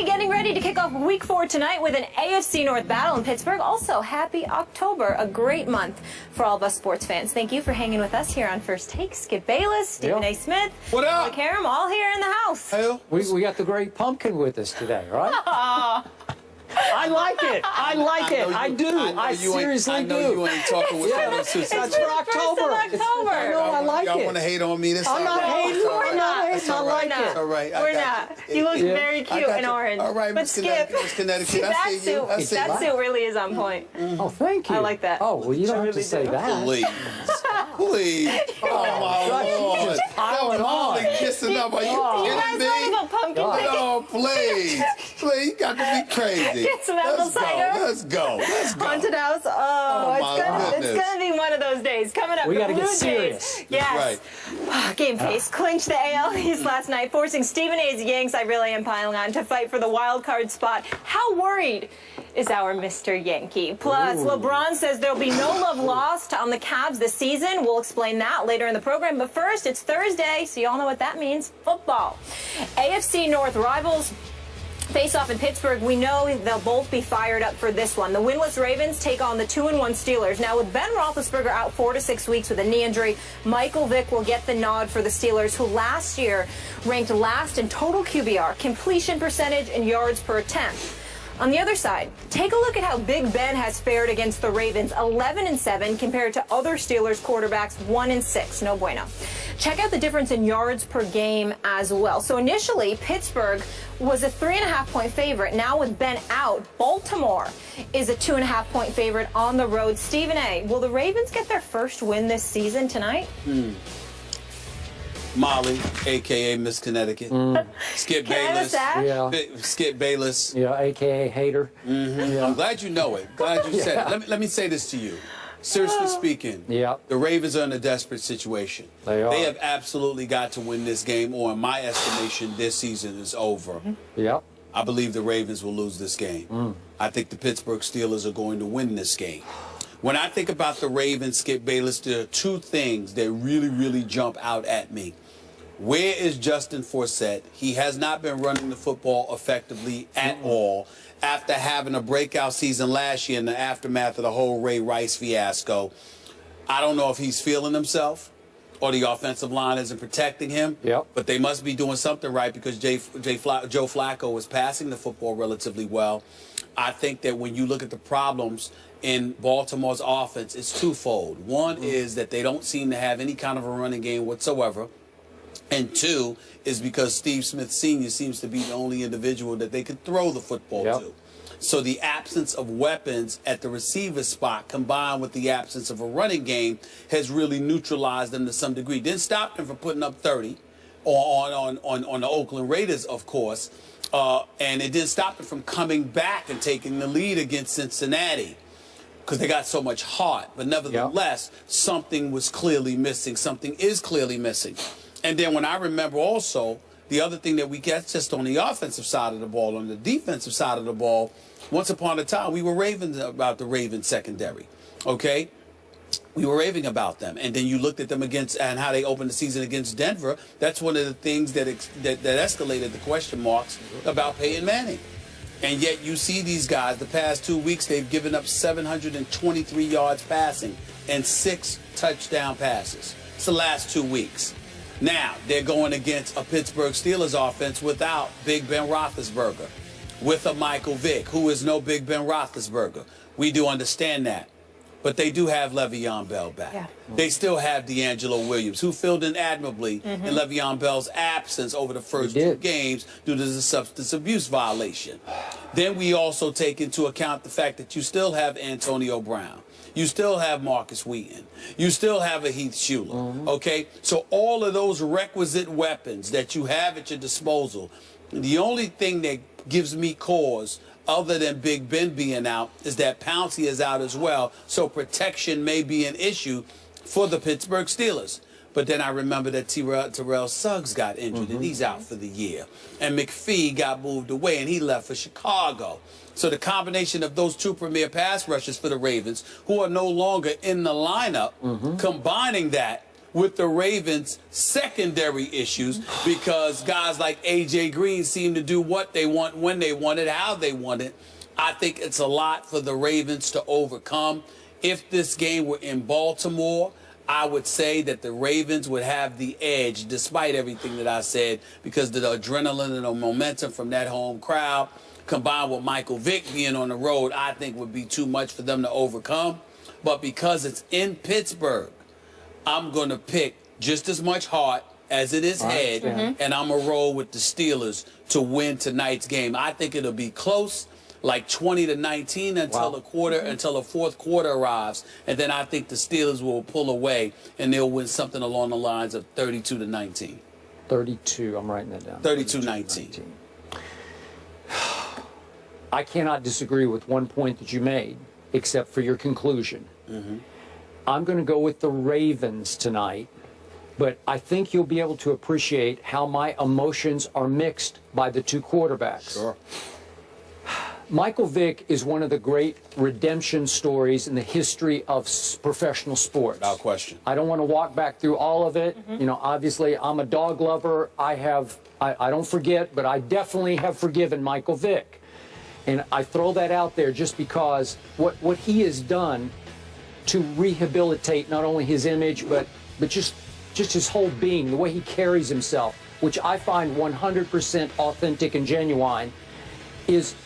Getting ready to kick off week 4 tonight with an AFC North battle in Pittsburgh. Also, happy October, a great month for all of us sports fans. Thank you for hanging with us here on First Take. Skip Bayless, Stephen A. Smith, what up? Karam, all here in the house. Hey. We got the great pumpkin with us today, right? I like it. I like it. I do. I seriously do. I know you ain't talking with someone else. That's for October. I know, I like it. Y'all want to hate on me this time? I'm not hating. We're not. I like it. All right. We're not. You look very cute in orange. All right, but Miss Skip, Connecticut. that suit really is on point. Oh, thank you. I like that. Oh, well, you don't have to say that. Please. Please. Oh, my Lord. Just piling on. Kissing up. Are you You guys kidding want to me? go pumpkin picking? Oh, please. Please, you got to be crazy. Get some apple cider. Let's go. Let's go. Haunted house. It's gonna be one of those days. Coming up, We the got to Blue get Jays. serious. Yes. Right. Game face clinched the AL East last night, forcing Stephen A's Yanks, I really am piling on, to fight for the wild card spot. How worried is our Mr. Yankee? Plus, LeBron says there'll be no love lost on the Cavs this season. We'll explain that later in the program. But first, it's Thursday, so you all know what that means. Football. AFC North rivals face off in Pittsburgh. We know they'll both be fired up for this one. The winless Ravens take on the 2-1 Steelers. Now, with Ben Roethlisberger out 4 to 6 weeks with a knee injury, Michael Vick will get the nod for the Steelers, who last year ranked last in total QBR, completion percentage, and yards per attempt. On the other side, take a look at how Big Ben has fared against the Ravens, 11-7 compared to other Steelers quarterbacks, 1-6. No bueno. Check out the difference in yards per game as well. So initially, Pittsburgh was a 3.5-point favorite. Now with Ben out, Baltimore is a 2.5-point favorite on the road. Stephen A., will the Ravens get their first win this season tonight? Molly, a.k.a. Miss Connecticut. Skip Bayless. Skip Bayless. Yeah, a.k.a. hater. Yeah. I'm glad you know it. Glad you said it. Let me say this to you. Seriously speaking, the Ravens are in a desperate situation. They are. They have absolutely got to win this game, or in my estimation, this season is over. Yep. I believe the Ravens will lose this game. I think the Pittsburgh Steelers are going to win this game. When I think about the Ravens, Skip Bayless, there are two things that really jump out at me. Where is Justin Forsett? He has not been running the football effectively at all after having a breakout season last year in the aftermath of the whole Ray Rice fiasco. I don't know if he's feeling himself or the offensive line isn't protecting him, but they must be doing something right because Joe Flacco is passing the football relatively well. I think that when you look at the problems in Baltimore's offense, it's twofold. One is that they don't seem to have any kind of a running game whatsoever. And two is because Steve Smith Sr. seems to be the only individual that they can throw the football to. So the absence of weapons at the receiver spot combined with the absence of a running game has really neutralized them to some degree. Didn't stop them from putting up 30 on the Oakland Raiders, of course. And it didn't stop them from coming back and taking the lead against Cincinnati because they got so much heart. But nevertheless, something was clearly missing. Something is clearly missing. And then when I remember also, the other thing that we get just on the offensive side of the ball, on the defensive side of the ball, once upon a time, we were raving about the Ravens secondary, okay? We were raving about them. And then you looked at them against and how they opened the season against Denver. That's one of the things that escalated the question marks about Peyton Manning. And yet you see these guys, the past 2 weeks, they've given up 723 yards passing and 6 touchdown passes. It's the last 2 weeks. Now, they're going against a Pittsburgh Steelers offense without Big Ben Roethlisberger, with a Michael Vick, who is no Big Ben Roethlisberger. We do understand that. But they do have Le'Veon Bell back. They still have D'Angelo Williams, who filled in admirably in Le'Veon Bell's absence over the first 2 games due to the substance abuse violation. Then we also take into account the fact that you still have Antonio Brown. You still have Marcus Wheaton. You still have a Heath Shuler, okay? So all of those requisite weapons that you have at your disposal, the only thing that gives me cause other than Big Ben being out is that Pouncey is out as well, so protection may be an issue for the Pittsburgh Steelers. But then I remember that Terrell Suggs got injured, and he's out for the year. And McPhee got moved away, and he left for Chicago. So the combination of those 2 premier pass rushers for the Ravens, who are no longer in the lineup, combining that with the Ravens' secondary issues because guys like A.J. Green seem to do what they want, when they want it, how they want it. I think it's a lot for the Ravens to overcome. If this game were in Baltimore, I would say that the Ravens would have the edge, despite everything that I said, because the adrenaline and the momentum from that home crowd, combined with Michael Vick being on the road, I think would be too much for them to overcome. But because it's in Pittsburgh, I'm going to pick just as much heart as it is head, and I'm going to roll with the Steelers to win tonight's game. I think it'll be close, like 20-19 until until the fourth quarter arrives, and then I think the Steelers will pull away and they'll win something along the lines of 32-19. 32. I'm writing that down. 32-19. I cannot disagree with one point that you made, except for your conclusion. I'm going to go with the Ravens tonight, but I think you'll be able to appreciate how my emotions are mixed by the two quarterbacks. Sure. Michael Vick is one of the great redemption stories in the history of professional sports. Without question. I don't want to walk back through all of it. You know, obviously, I'm a dog lover. I don't forget, but I definitely have forgiven Michael Vick. And I throw that out there just because what he has done to rehabilitate not only his image, but just his whole being, the way he carries himself, which I find 100% authentic and genuine, is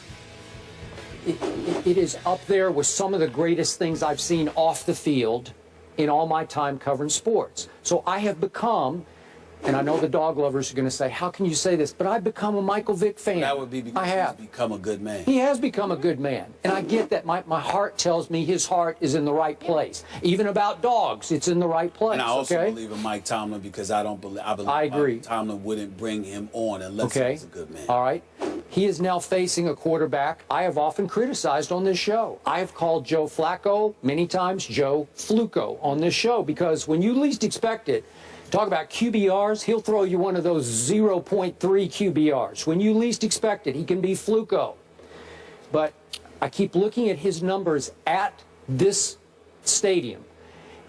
it is up there with some of the greatest things I've seen off the field in all my time covering sports. So I have become, and I know the dog lovers are going to say, how can you say this? But I've become a Michael Vick fan. That would be because he's become a good man. He has become a good man. And I get that. My heart tells me his heart is in the right place. Even about dogs, it's in the right place. And I also believe in Mike Tomlin because I believe agree. Mike Tomlin wouldn't bring him on unless he was a good man. All right. He is now facing a quarterback I have often criticized on this show. I have called Joe Flacco many times Joe Fluco on this show because when you least expect it, talk about QBRs, he'll throw you one of those 0.3 QBRs. When you least expect it, he can be Fluco. But I keep looking at his numbers at this stadium,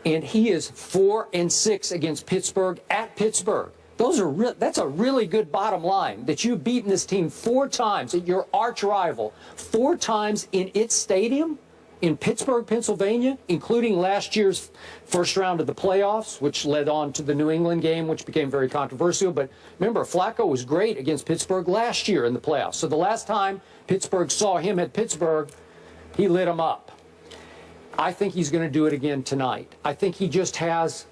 and he is 4-6 against Pittsburgh at Pittsburgh. That's a really good bottom line, that you've beaten this team 4 times, at your arch rival, 4 times in its stadium in Pittsburgh, Pennsylvania, including last year's first round of the playoffs, which led on to the New England game, which became very controversial. But remember, Flacco was great against Pittsburgh last year in the playoffs. So the last time Pittsburgh saw him at Pittsburgh, he lit him up. I think he's going to do it again tonight. I think he just has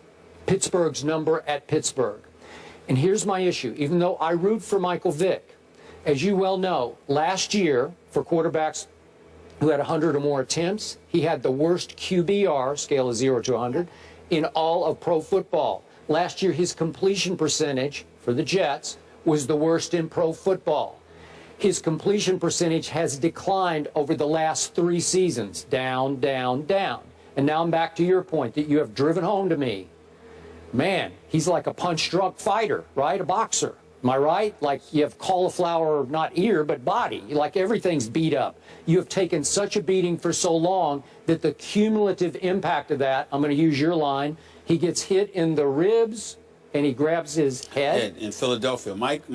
Pittsburgh's number at Pittsburgh. And here's my issue. Even though I root for Michael Vick, as you well know, last year for quarterbacks who had 100 or more attempts, he had the worst QBR, scale of 0 to 100, in all of pro football. Last year, his completion percentage for the Jets was the worst in pro football. His completion percentage has declined over the last 3 seasons, down, down, down. And now I'm back to your point that you have driven home to me. Man, he's like a punch-drunk fighter, right? A boxer. Am I right? Like you have cauliflower, not ear, but body. Like everything's beat up. You have taken such a beating for so long that the cumulative impact of that, I'm going to use your line, he gets hit in the ribs and he grabs his head. In Philadelphia. Mike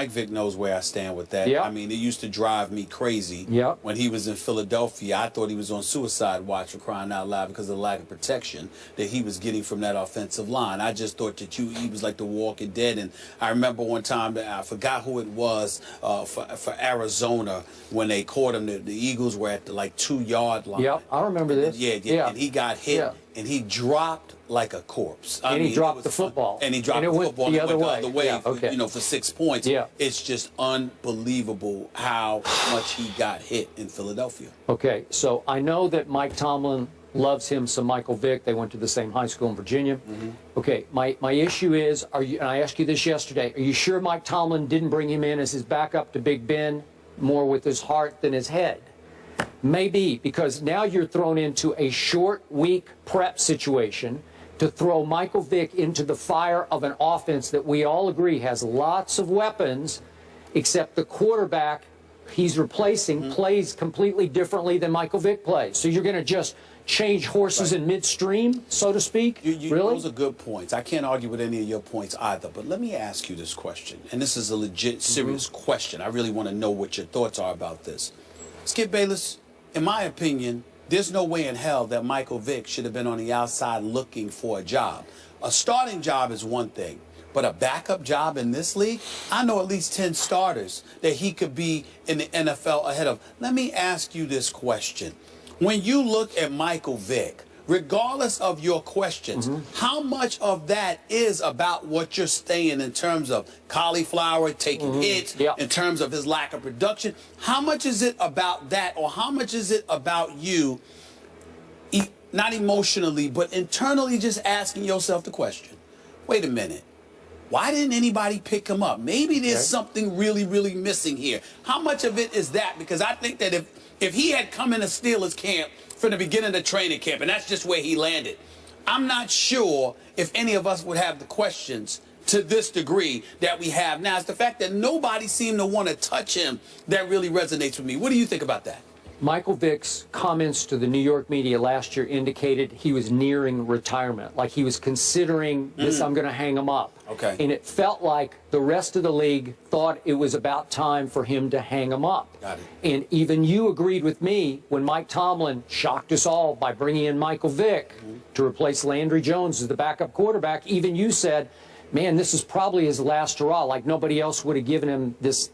Vick knows where I stand with that. Yep. I mean, it used to drive me crazy when he was in Philadelphia. I thought he was on suicide watch, for crying out loud, because of the lack of protection that he was getting from that offensive line. I just thought that he was like the Walking Dead. And I remember one time, that I forgot who it was, for Arizona, when they caught him, the Eagles were at the 2-yard line. Yep, I remember this. Yeah, and he got hit, and he dropped like a corpse. And he dropped the football. And he dropped the football the other way. Yeah, for 6 points. Yeah. It's just unbelievable how much he got hit in Philadelphia. Okay, so I know that Mike Tomlin loves him some Michael Vick. They went to the same high school in Virginia. Okay, my issue is, and I asked you this yesterday, are you sure Mike Tomlin didn't bring him in as his backup to Big Ben more with his heart than his head? Maybe, because now you're thrown into a short week prep situation to throw Michael Vick into the fire of an offense that we all agree has lots of weapons, except the quarterback he's replacing plays completely differently than Michael Vick plays. So you're going to just change horses in midstream, so to speak? Really? Those are good points. I can't argue with any of your points either. But let me ask you this question, and this is a legit, serious question. I really want to know what your thoughts are about this. Skip Bayless, in my opinion, there's no way in hell that Michael Vick should have been on the outside looking for a job. A starting job is one thing, but a backup job in this league, I know at least 10 starters that he could be in the NFL ahead of. Let me ask you this question. When you look at Michael Vick, regardless of your questions, how much of that is about what you're saying in terms of cauliflower, taking hits, in terms of his lack of production? How much is it about that, or how much is it about you, not emotionally, but internally just asking yourself the question, wait a minute, why didn't anybody pick him up? Maybe there's something really, really missing here. How much of it is that? Because I think that if he had come in a Steelers camp from the beginning of the training camp, and that's just where he landed, I'm not sure if any of us would have the questions to this degree that we have now. It's the fact that nobody seemed to want to touch him that really resonates with me. What do you think about that? Michael Vick's comments to the New York media last year indicated he was nearing retirement, like he was considering this, I'm going to hang him up. Okay. And it felt like the rest of the league thought it was about time for him to hang him up. Got it. And even you agreed with me when Mike Tomlin shocked us all by bringing in Michael Vick to replace Landry Jones as the backup quarterback. Even you said, man, this is probably his last hurrah. Like nobody else would have given him this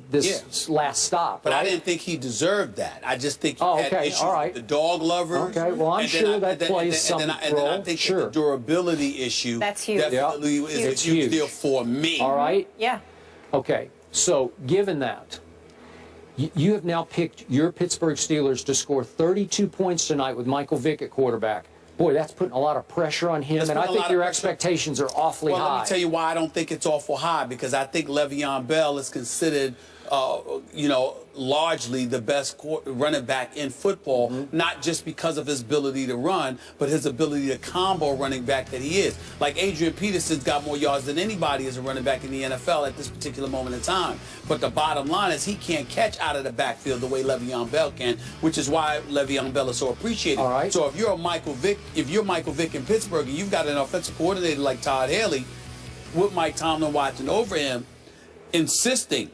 last stop. But right? I didn't think he deserved that. I just think he had issues with the dog lovers. Okay, well, I'm sure that plays some role. And then I think that the durability issue definitely is a huge deal for me. All right? Yeah. Okay, so given that, you have now picked your Pittsburgh Steelers to score 32 points tonight with Michael Vick at quarterback. Boy, that's putting a lot of pressure on him, and I think your expectations are awfully high. Well, let me tell you why I don't think it's awful high, because I think Le'Veon Bell is considered, largely the best running back in football, not just because of his ability to run, but his ability to combo running back that he is. Like Adrian Peterson's got more yards than anybody as a running back in the NFL at this particular moment in time. But the bottom line is he can't catch out of the backfield the way Le'Veon Bell can, which is why Le'Veon Bell is so appreciated. All right. So if you're Michael Vick in Pittsburgh and you've got an offensive coordinator like Todd Haley with Mike Tomlin watching over him, insisting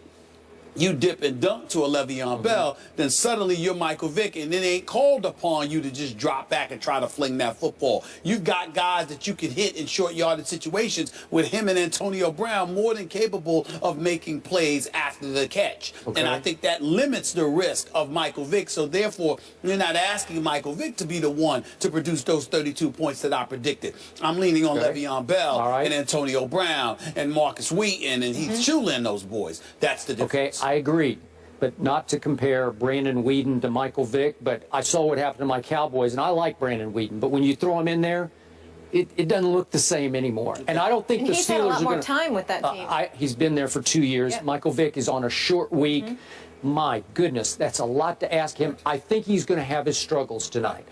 you dip and dunk to a Le'Veon Bell, then suddenly you're Michael Vick, and it ain't called upon you to just drop back and try to fling that football. You've got guys that you can hit in short yardage situations with him and Antonio Brown more than capable of making plays after the catch. Okay. And I think that limits the risk of Michael Vick. So therefore, you're not asking Michael Vick to be the one to produce those 32 points that I predicted. I'm leaning on Le'Veon Bell and Antonio Brown and Marcus Wheaton and Heath Shuler and those boys. That's the difference. I agree, but not to compare Brandon Weeden to Michael Vick, but I saw what happened to my Cowboys, and I like Brandon Weeden, but when you throw him in there, it doesn't look the same anymore. Okay. And I don't think the Steelers he's had a lot are more gonna, time with that team. He's been there for 2 years. Yep. Michael Vick is on a short week. My goodness, that's a lot to ask him. I think he's going to have his struggles tonight.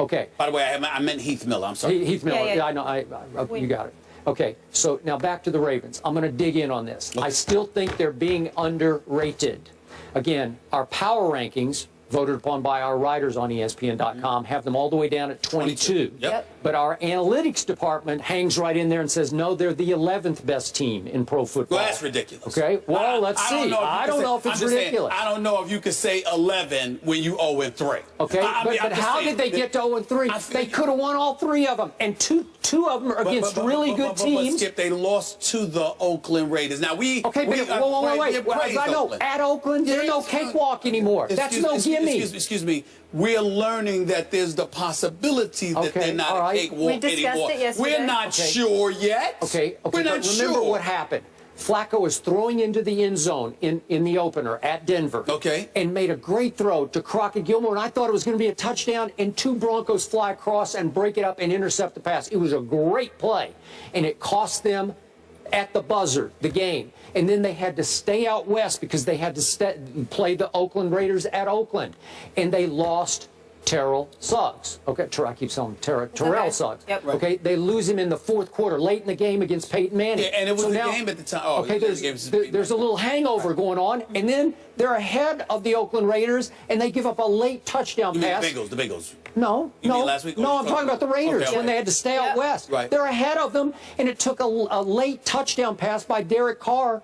Okay. By the way, I meant Heath Miller. I'm sorry. Heath Miller. Yeah, I know. You got it. Okay, so now back to the Ravens. I'm going to dig in on this. Okay. I still think they're being underrated. Again, our power rankings, voted upon by our writers on ESPN.com, have them all the way down at 22. Yep. But our analytics department hangs right in there and says, no, they're the 11th best team in pro football. Well, that's ridiculous. Okay, well, let's see. I don't know if it's ridiculous. I don't know if you could say 11 when you 0-3. Okay, but how did they get to 0-3? They could have won all three of them, and two of them are against really good teams. But Skip, they lost to the Oakland Raiders. Now wait. I know, at Oakland, there's no cakewalk anymore. That's no gimme. Excuse me. We're learning that there's the possibility that they're not a cakewalk we discussed anymore. it yesterday. We're not sure yet. Okay. We're not but remember sure. what happened. Flacco was throwing into the end zone in the opener at Denver. Okay. And made a great throw to Crockett Gilmore, and I thought it was going to be a touchdown, and two Broncos fly across and break it up and intercept the pass. It was a great play, and it cost them at the buzzer the game. And then they had to stay out west because they had to play the Oakland Raiders at Oakland. And they lost Terrell Suggs. Okay, I keep saying Terrell Suggs. Yep. Okay, they lose him in the fourth quarter, late in the game against Peyton Manning. Yeah, and it was a game at the time. Oh, okay, there's a little hangover going on, and then they're ahead of the Oakland Raiders, and they give up a late touchdown pass. The Bengals. No, You mean last week? no, I'm talking about the Raiders when they had to stay out west. Right. They're ahead of them, and it took a late touchdown pass by Derek Carr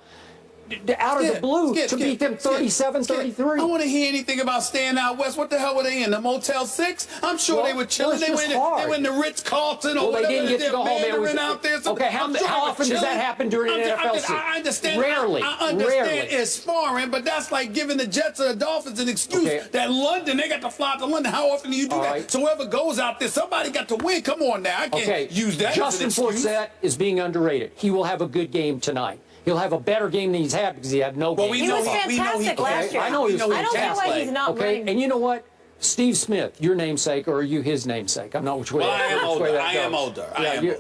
out of the blue to beat them 37-33. I want to hear anything about staying out west. What the hell were they in? The Motel 6? I'm sure they were chilling. They went in the Ritz-Carlton or whatever. They didn't get to go home. Out there. Okay, how often does that happen during an NFL season? I understand. Rarely. I understand it's foreign, but that's like giving the Jets or the Dolphins an excuse that London, they got to fly to London. How often do you do that? Right. So whoever goes out there, somebody got to win. Come on now. I can't use that Justin as an excuse. Forsett is being underrated. He will have a good game tonight. He'll have a better game than he's had because he had no game. He was fantastic last year. I know he was fantastic. I don't get why he's not running. And you know what? Steve Smith, your namesake, or are you his namesake? I'm not which way. Well, I am older. I am older.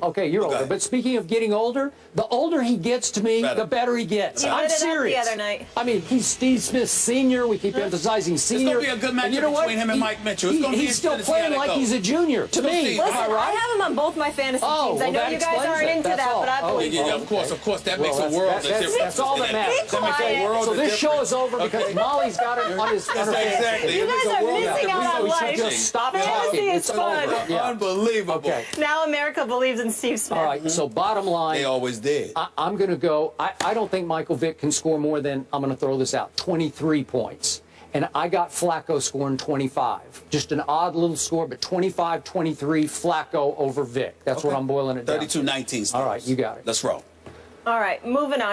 Okay, you're older. But speaking of getting older, the older he gets to me, the better he gets. I'm serious. The other night. I mean, he's Steve Smith Senior. We keep emphasizing senior. It's going to be a good matchup between him and Mike Mitchell. He's still playing like he's a junior to me. Listen, I have him on both my fantasy teams. I know you guys aren't into that, but I believe yeah, of course. That makes a world of difference. That's all that matters. So this show is over because Molly's got it on his Exactly. You guys are missing out on life. Stop Fantasy talking. is fun. Unbelievable. Okay. Now America believes in Steve Smith. All right, so bottom line. They always did. I'm going to go. I don't think Michael Vick can score more than, I'm going to throw this out, 23 points. And I got Flacco scoring 25. Just an odd little score, but 25-23 Flacco over Vick. That's what I'm boiling it down. 32-19. All right, you got it. Let's roll. All right, moving on.